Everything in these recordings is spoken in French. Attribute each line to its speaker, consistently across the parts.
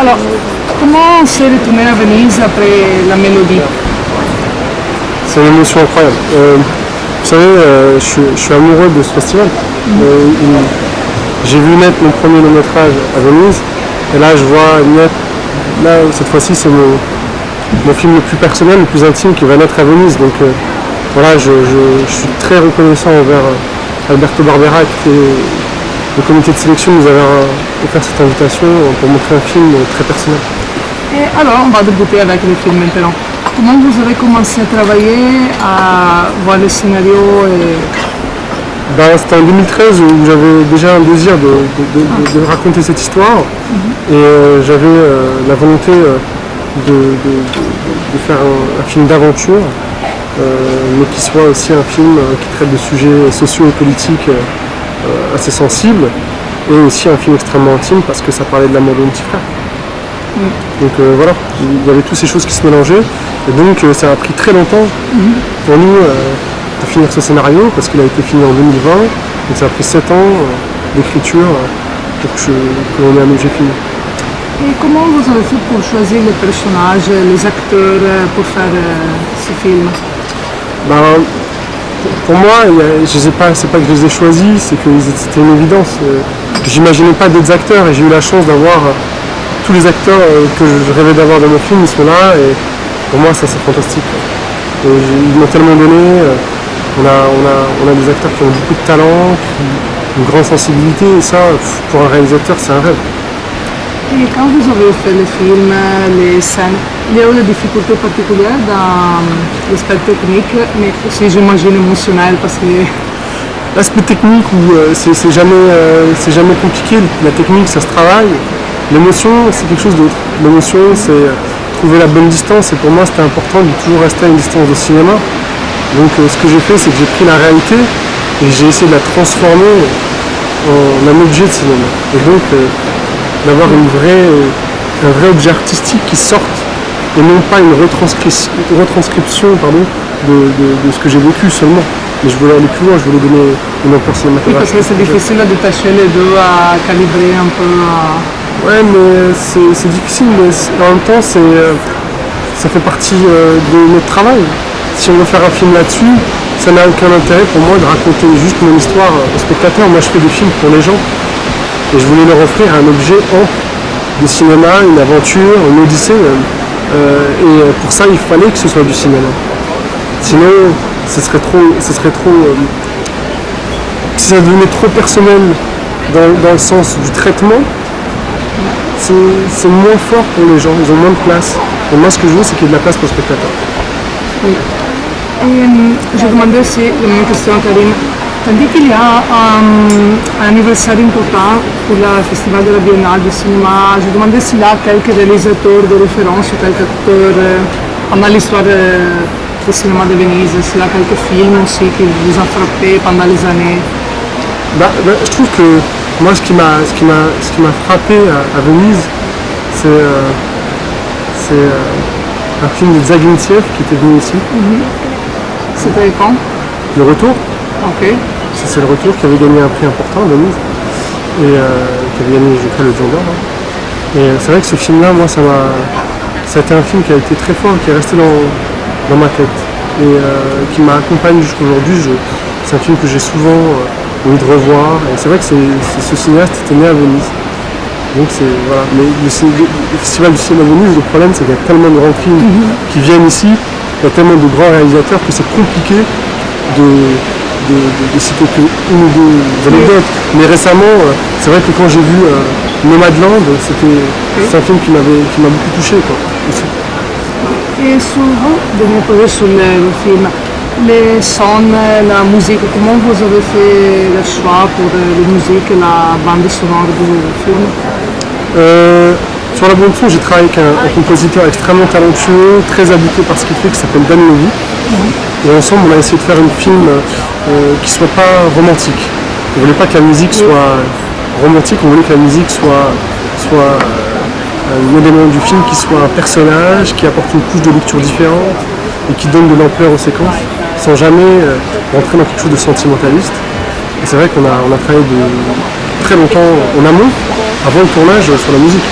Speaker 1: Alors, comment s'est retourné à Venise après la mélodie?
Speaker 2: C'est une émotion incroyable. Vous savez, je suis amoureux de ce festival. J'ai vu naître mon premier long métrage à Venise, et là je vois naître, là cette fois-ci c'est mon film le plus personnel, le plus intime qui va naître à Venise. Donc voilà, je suis très reconnaissant envers Alberto Barbera qui était le comité de sélection nous avait offert cette invitation pour montrer un film très personnel.
Speaker 1: Et alors, on va débuter avec le film maintenant. Comment vous avez commencé à travailler, à voir le scénario
Speaker 2: C'était en 2013 où j'avais déjà un désir de raconter cette histoire et j'avais la volonté de faire un film d'aventure, mais qui soit aussi un film qui traite de sujets sociaux et politiques assez sensibles, et aussi un film extrêmement intime parce que ça parlait de l'amour de mon petit frère. Donc voilà, il y avait toutes ces choses qui se mélangeaient, et donc ça a pris très longtemps pour nous de finir ce scénario parce qu'il a été fini en 2020, donc ça a pris 7 ans d'écriture pour que l'on ait un objet fini.
Speaker 1: Et comment vous avez fait pour choisir les personnages, les acteurs pour faire ce film?
Speaker 2: Pour moi, c'est pas que je les ai choisis, c'est que c'était une évidence. J'imaginais pas d'autres acteurs et j'ai eu la chance d'avoir tous les acteurs que je rêvais d'avoir dans mon film, ils sont là, et pour moi ça c'est fantastique. Et ils m'ont tellement donné, on a des acteurs qui ont beaucoup de talent, une grande sensibilité, et ça pour un réalisateur c'est un rêve.
Speaker 1: Et quand vous avez fait le film, les scènes, il y a eu des difficultés particulières dans l'aspect technique, mais aussi j'imagine émotionnel parce que...
Speaker 2: L'aspect technique, c'est jamais compliqué, la technique ça se travaille. L'émotion c'est quelque chose d'autre. L'émotion c'est trouver la bonne distance, et pour moi c'était important de toujours rester à une distance de cinéma. Donc ce que j'ai fait c'est que j'ai pris la réalité et j'ai essayé de la transformer en un objet de cinéma. Et donc d'avoir un vrai objet artistique qui sorte, et non pas une retranscription de ce que j'ai vécu seulement. Mais je voulais aller plus loin, je voulais donner une ampleur cinématographique.
Speaker 1: Oui, parce que c'est difficile de détacher les deux, à calibrer un peu.
Speaker 2: Ouais, mais c'est difficile, mais en même temps ça fait partie de notre travail. Si on veut faire un film là-dessus, ça n'a aucun intérêt pour moi de raconter juste mon histoire aux spectateurs. Moi je fais des films pour les gens. Et je voulais leur offrir un objet ample de cinéma, une aventure, une odyssée même. Et pour ça, il fallait que ce soit du cinéma. Sinon, ce serait trop si ça devenait trop personnel dans le sens du traitement, c'est moins fort pour les gens, ils ont moins de place. Et moi, ce que je veux, c'est qu'il y ait de la place pour le spectateur.
Speaker 1: Oui. Et je demandais aussi, la même question à Karine. Tandis qu'il y a un anniversaire important pour le Festival de la Biennale du cinéma, je demandais s'il y a quelques réalisateurs de référence ou quelques acteurs pendant l'histoire du cinéma de Venise, s'il y a quelques films aussi qui vous ont frappé pendant les années.
Speaker 2: Je trouve que moi ce qui m'a frappé à Venise, c'est un film de Zagintiev qui était venu ici.
Speaker 1: C'était quand?
Speaker 2: Le Retour.
Speaker 1: Ok.
Speaker 2: C'est le Retour qui avait gagné un prix important à Venise, et qui avait gagné, je crois, le Lion d'Or. Et c'est vrai que ce film-là, moi, ça a été un film qui a été très fort, qui est resté dans ma tête, et qui m'accompagne jusqu'aujourd'hui. C'est un film que j'ai souvent envie de revoir, et c'est vrai que ce cinéaste était né à Venise. Donc voilà. Mais le Festival du cinéma de Venise, le problème c'est qu'il y a tellement de grands films qui viennent ici, il y a tellement de grands réalisateurs que c'est compliqué de citer qu'une ou deux anecdotes. Mais récemment, c'est vrai que quand j'ai vu Nomadland, c'est un film qui m'a beaucoup touché, quoi, aussi.
Speaker 1: Et sur vous, de me poser sur le film, les sons, la musique, comment vous avez fait le choix pour la musique et la bande sonore du film?
Speaker 2: Sur la bande son, j'ai travaillé avec un compositeur extrêmement talentueux, très habité par ce qu'il fait, qui s'appelle Dan Levy. Et ensemble, on a essayé de faire un film qui soit pas romantique. On voulait pas que la musique soit romantique, on voulait que la musique soit un élément du film qui soit un personnage, qui apporte une couche de lecture différente et qui donne de l'ampleur aux séquences, sans jamais rentrer dans quelque chose de sentimentaliste. Et c'est vrai qu'on a travaillé très longtemps en amont, avant le tournage sur la musique.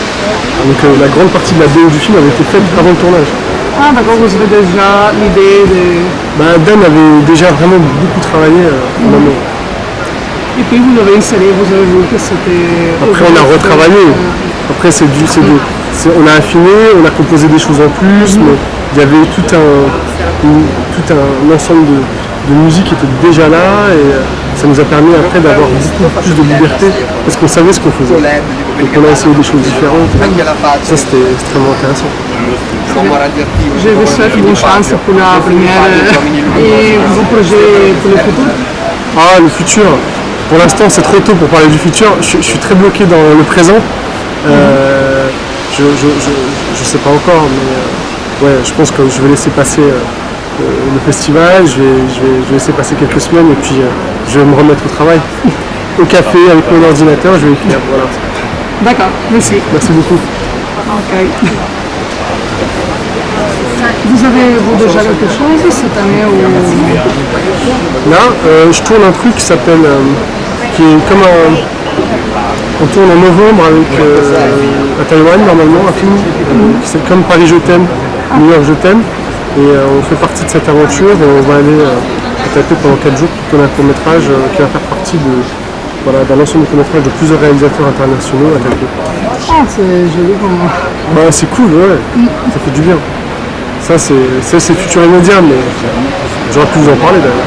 Speaker 2: Donc la grande partie de la BO du film avait été faite avant le tournage.
Speaker 1: Ah d'accord, vous avez déjà l'idée de...
Speaker 2: Dan avait déjà vraiment beaucoup travaillé en amont.
Speaker 1: Et puis vous l'avez installé, vous avez vu que c'était...
Speaker 2: Après on a retravaillé. Après on a affiné, on a composé des choses en plus, mais il y avait tout un ensemble de musique qui était déjà là et ça nous a permis après d'avoir beaucoup plus de liberté parce qu'on savait ce qu'on faisait. Donc on a essayé des choses différentes. Ça c'était extrêmement intéressant.
Speaker 1: Je vous souhaite bonne chance pour la première et vos projets pour le futur.
Speaker 2: Ah, le futur. Pour l'instant, c'est trop tôt pour parler du futur. Je suis très bloqué dans le présent. Je sais pas encore, mais ouais, je pense que je vais laisser passer le festival. Je vais laisser passer quelques semaines et puis je vais me remettre au travail. Au café avec mon ordinateur, je vais écrire. Voilà.
Speaker 1: D'accord, merci.
Speaker 2: Merci beaucoup.
Speaker 1: Ok. Vous avez-vous déjà quelque chose cette année ou...
Speaker 2: Là, je tourne un truc qui s'appelle, qui est comme on tourne en novembre avec à Taïwan normalement un film qui c'est comme Paris je t'aime, New York je t'aime, et on fait partie de cette aventure. On va aller taper pendant 4 jours pour tourner un court métrage qui va faire partie d'un ensemble de court métrages de plusieurs réalisateurs internationaux à Taipei.
Speaker 1: Ah, c'est joli comme...
Speaker 2: C'est cool, ouais, ça fait du bien. Ça c'est futur immédiat, mais j'aurais pu vous en parler d'ailleurs.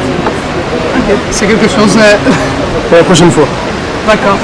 Speaker 1: Ok, c'est quelque chose...
Speaker 2: Pour la prochaine fois.
Speaker 1: D'accord.